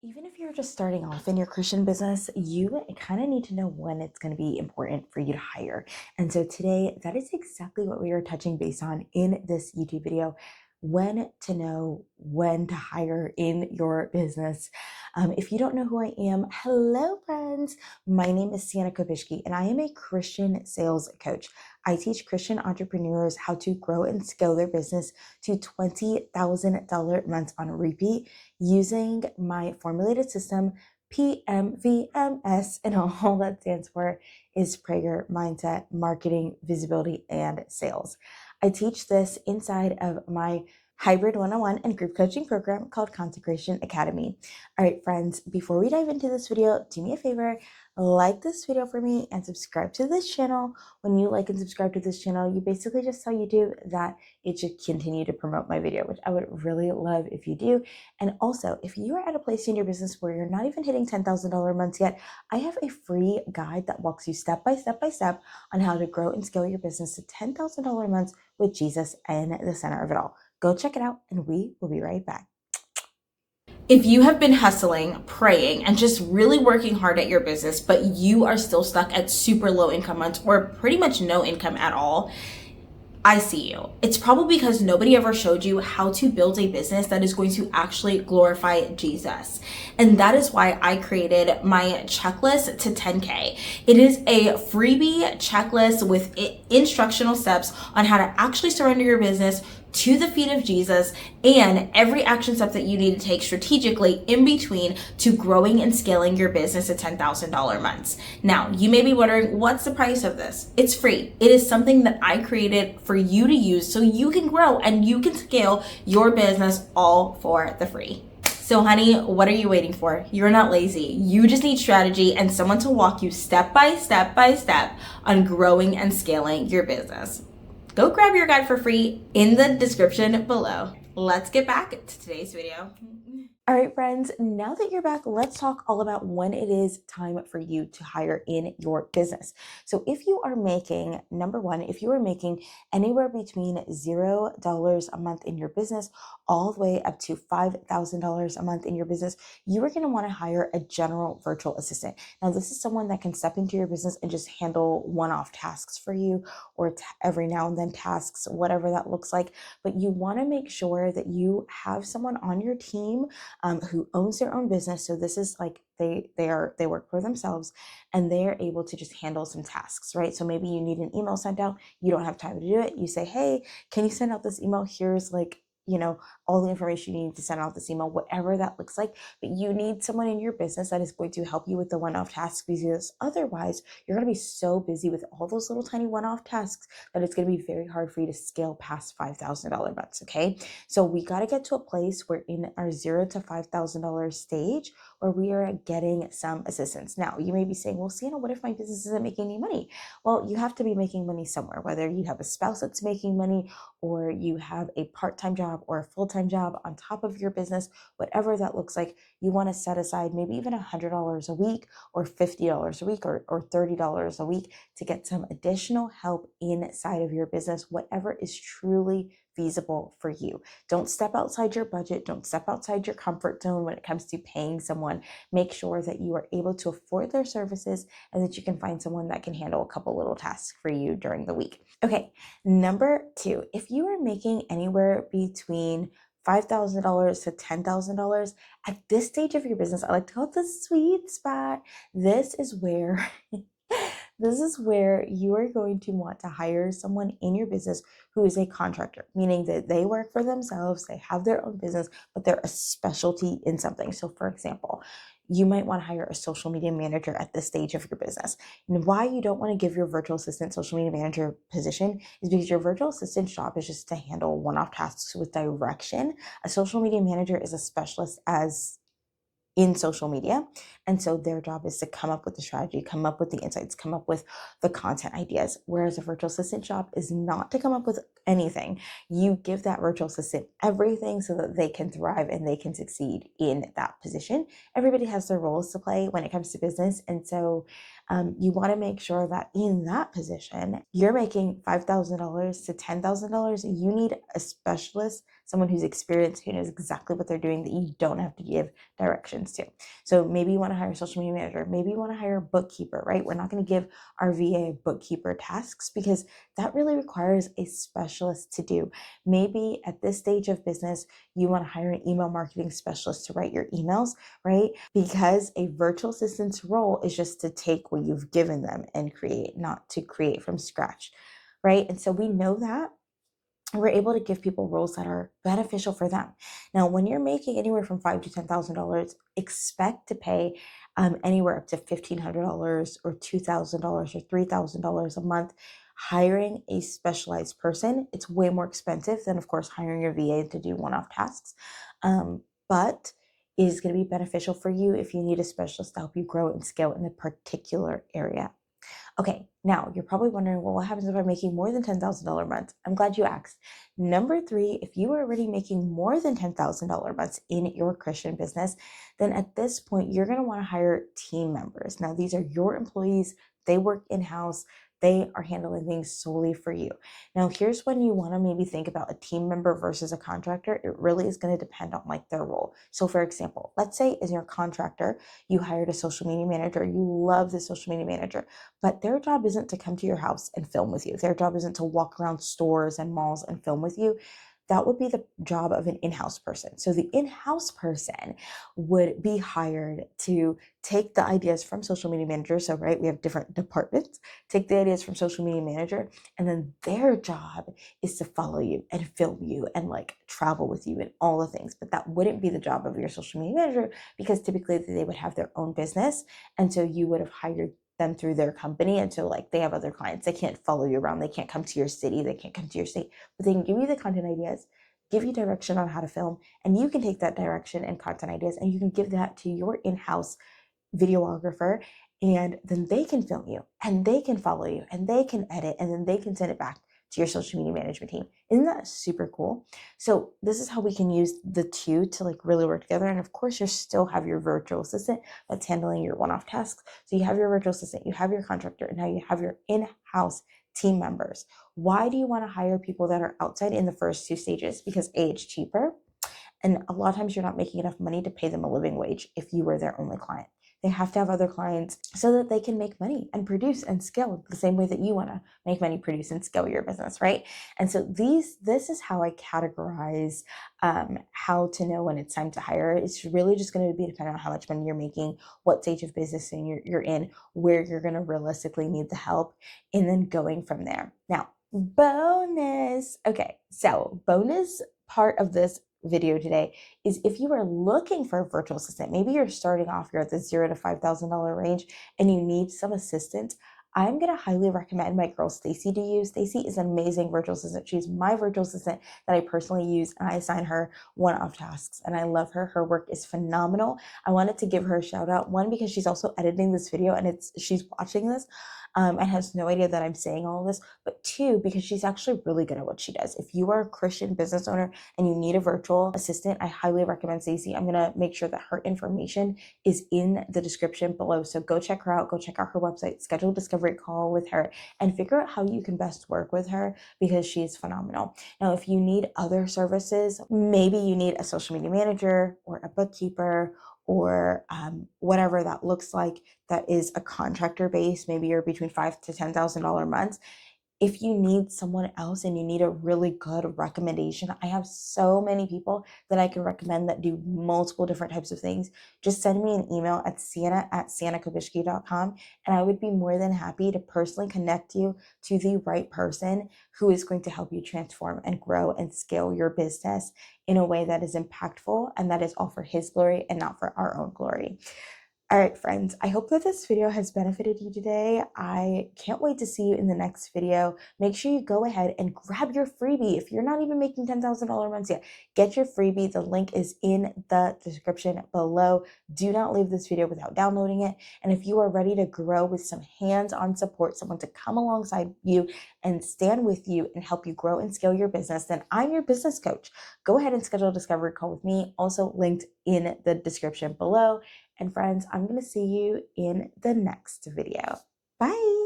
Even if you're just starting off in your Christian business, you kind of need to know when it's going to be important for you to hire. And so today, that is exactly what we are touching base on in this YouTube video. When to know when to hire in your business. If you don't know who I am, hello, friends. My name is Sienna Kovishki, and I am a Christian sales coach. I teach Christian entrepreneurs how to grow and scale their business to $20,000 months on repeat using my formulated system, PMVMS, and all that stands for is prayer, mindset, marketing, visibility, and sales. I teach this inside of my hybrid one-on-one and group coaching program called Consecration Academy. All right, friends, before we dive into this video, do me a favor, like this video for me and subscribe to this channel. When you like and subscribe to this channel, you basically just tell YouTube that it should continue to promote my video, which I would really love if you do. And also, if you are at a place in your business where you're not even hitting $10,000 months yet, I have a free guide that walks you step by step on how to grow and scale your business to $10,000 months with Jesus in the center of it all. Go check it out, and we will be right back. If you have been hustling, praying, and just really working hard at your business, but you are still stuck at super low income months or pretty much no income at all, I see you. It's probably because nobody ever showed you how to build a business that is going to actually glorify Jesus. And that is why I created my checklist to 10K. It is a freebie checklist with instructional steps on how to actually surrender your business to the feet of Jesus and every action step that you need to take strategically in between to growing and scaling your business to $10,000 months. Now, you may be wondering, what's the price of this? It's free. It is something that I created for you to use so you can grow and you can scale your business all for the free. So honey, what are you waiting for? You're not lazy. You just need strategy and someone to walk you step by step on growing and scaling your business. Go grab your guide for free in the description below. Let's get back to today's video. All right, friends, now that you're back, let's talk all about when it is time for you to hire in your business. So if you are making, number one, if you are making anywhere between $0 a month in your business, all the way up to $5,000 a month in your business, you are going to want to hire a general virtual assistant. Now, this is someone that can step into your business and just handle one-off tasks for you, or every now and then tasks, whatever that looks like. But you want to make sure that you have someone on your team who owns their own business. So this is like they work for themselves and they are able to just handle some tasks, right? So maybe you need an email sent out, you don't have time to do it. You say, hey, can you send out this email? Here's all the information you need to send out this email, whatever that looks like. But you need someone in your business that is going to help you with the one-off tasks, because otherwise you're going to be so busy with all those little tiny one-off tasks that it's going to be very hard for you to scale past $5,000 months. Okay. So we got to get to a place where in our $0 to $5,000 stage where we are getting some assistance. Now you may be saying, well, Sienna, what if my business isn't making any money? Well, you have to be making money somewhere, whether you have a spouse that's making money or you have a part-time job or a full-time job on top of your business, whatever that looks like. You want to set aside maybe even $100 a week or $50 a week or $30 a week to get some additional help inside of your business, whatever is truly feasible for you. Don't step outside your budget. Don't step outside your comfort zone when it comes to paying someone. Make sure that you are able to afford their services and that you can find someone that can handle a couple little tasks for you during the week. Okay, number two, if you are making anywhere between $5,000 to $10,000 at this stage of your business, I like to call it the sweet spot. This is where this is where you are going to want to hire someone in your business who is a contractor, meaning that they work for themselves, they have their own business, but they're a specialty in something. So for example, you might want to hire a social media manager at this stage of your business. And why you don't want to give your virtual assistant social media manager position is because your virtual assistant's job is just to handle one-off tasks with direction. A social media manager is a specialist as in social media. And so their job is to come up with the strategy, come up with the insights, come up with the content ideas. Whereas a virtual assistant job is not to come up with anything. You give that virtual assistant everything so that they can thrive and they can succeed in that position. Everybody has their roles to play when it comes to business. And so You want to make sure that in that position, you're making $5,000 to $10,000. You need a specialist, someone who's experienced, who knows exactly what they're doing, that you don't have to give directions to. So maybe you want to hire a social media manager. Maybe you want to hire a bookkeeper, right? We're not going to give our VA bookkeeper tasks because that really requires a specialist to do. Maybe at this stage of business, you want to hire an email marketing specialist to write your emails, right? Because a virtual assistant's role is just to take what you've given them and create, not to create from scratch, right? And so we know that we're able to give people roles that are beneficial for them. Now, when you're making anywhere from $5,000 to $10,000, expect to pay anywhere up to $1,500 or $2,000 or $3,000 a month. Hiring a specialized person, it's way more expensive than, of course, hiring your VA to do one-off tasks, but is going to be beneficial for you if you need a specialist to help you grow and scale in a particular area. Okay, now you're probably wondering, well, what happens if I'm making more than $10,000 months? I'm glad you asked. Number three, if you are already making more than $10,000 months in your Christian business, then at this point, you're going to want to hire team members. Now, these are your employees. They work in-house. They are handling things solely for you. Now, here's when you want to maybe think about a team member versus a contractor. It really is going to depend on like their role. So for example, let's say as your contractor, you hired a social media manager. You love the social media manager, but their job isn't to come to your house and film with you. Their job isn't to walk around stores and malls and film with you. That would be the job of an in-house person. So the in-house person would be hired to take the ideas from social media manager. So, right, we have different departments, take the ideas from social media manager, and then their job is to follow you and film you and like travel with you and all the things. But that wouldn't be the job of your social media manager because typically they would have their own business. And so you would have hired them through their company. And so like they have other clients. They can't follow you around. They can't come to your city. They can't come to your state, but they can give you the content ideas, give you direction on how to film, and you can take that direction and content ideas and you can give that to your in-house videographer, and then they can film you and they can follow you and they can edit and then they can send it back to your social media management team. Isn't that super cool? So this is how we can use the two to like really work together. And of course, you still have your virtual assistant that's handling your one-off tasks. So you have your virtual assistant, you have your contractor, and now you have your in-house team members. Why do you want to hire people that are outside in the first two stages? Because A, it's cheaper. And a lot of times you're not making enough money to pay them a living wage if you were their only client. They have to have other clients so that they can make money and produce and scale the same way that you want to make money, produce, and scale your business, right? And so this is how I categorize how to know when it's time to hire. It's really just going to be dependent on how much money you're making, what stage of business you're in, where you're going to realistically need the help, and then going from there. Now, bonus. Okay, so bonus part of this video today is if you are looking for a virtual assistant, maybe you're starting off, you're at the $0 to $5,000 range and you need some assistance, I'm going to highly recommend my girl Stacy to you. Stacy is an amazing virtual assistant. She's my virtual assistant that I personally use, and I assign her one-off tasks, and I love her. Her work is phenomenal. I wanted to give her a shout out, one, because she's also editing this video and she's watching this and has no idea that I'm saying all of this, but two, because she's actually really good at what she does. If you are a Christian business owner and you need a virtual assistant, I highly recommend Stacy. I'm going to make sure that her information is in the description below. So go check her out, go check out her website, schedule a discovery call with her, and figure out how you can best work with her because she is phenomenal. Now, if you need other services, maybe you need a social media manager or a bookkeeper or whatever that looks like, that is a contractor base, maybe you're between $5,000 to $10,000 months. If you need someone else and you need a really good recommendation, I have so many people that I can recommend that do multiple different types of things. Just send me an email at sienna@siennakobishki.com, and I would be more than happy to personally connect you to the right person who is going to help you transform and grow and scale your business in a way that is impactful and that is all for his glory and not for our own glory. All right, friends, I hope that this video has benefited you today. I can't wait to see you in the next video. Make sure you go ahead and grab your freebie. If you're not even making $10,000 months yet, get your freebie. The link is in the description below. Do not leave this video without downloading it. And if you are ready to grow with some hands-on support, someone to come alongside you and stand with you and help you grow and scale your business, then I'm your business coach. Go ahead and schedule a discovery call with me, also linked in the description below. And friends, I'm going to see you in the next video. Bye.